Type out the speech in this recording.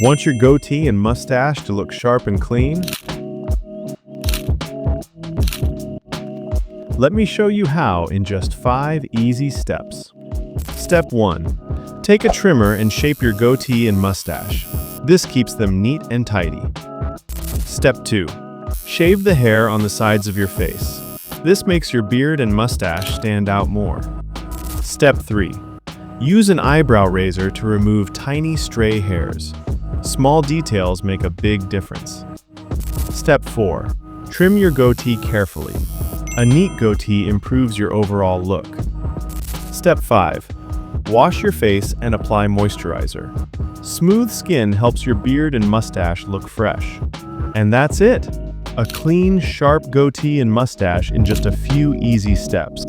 Want your goatee and mustache to look sharp and clean? Let me show you how in just 5 easy steps. Step 1. Take a trimmer and shape your goatee and mustache. This keeps them neat and tidy. Step 2. Shave the hair on the sides of your face. This makes your beard and mustache stand out more. Step 3. Use an eyebrow razor to remove tiny stray hairs. Small details make a big difference. Step 4. Trim your goatee carefully. A neat goatee improves your overall look. Step 5. Wash your face and apply moisturizer. Smooth skin helps your beard and mustache look fresh. And that's it! A clean, sharp goatee and mustache in just a few easy steps.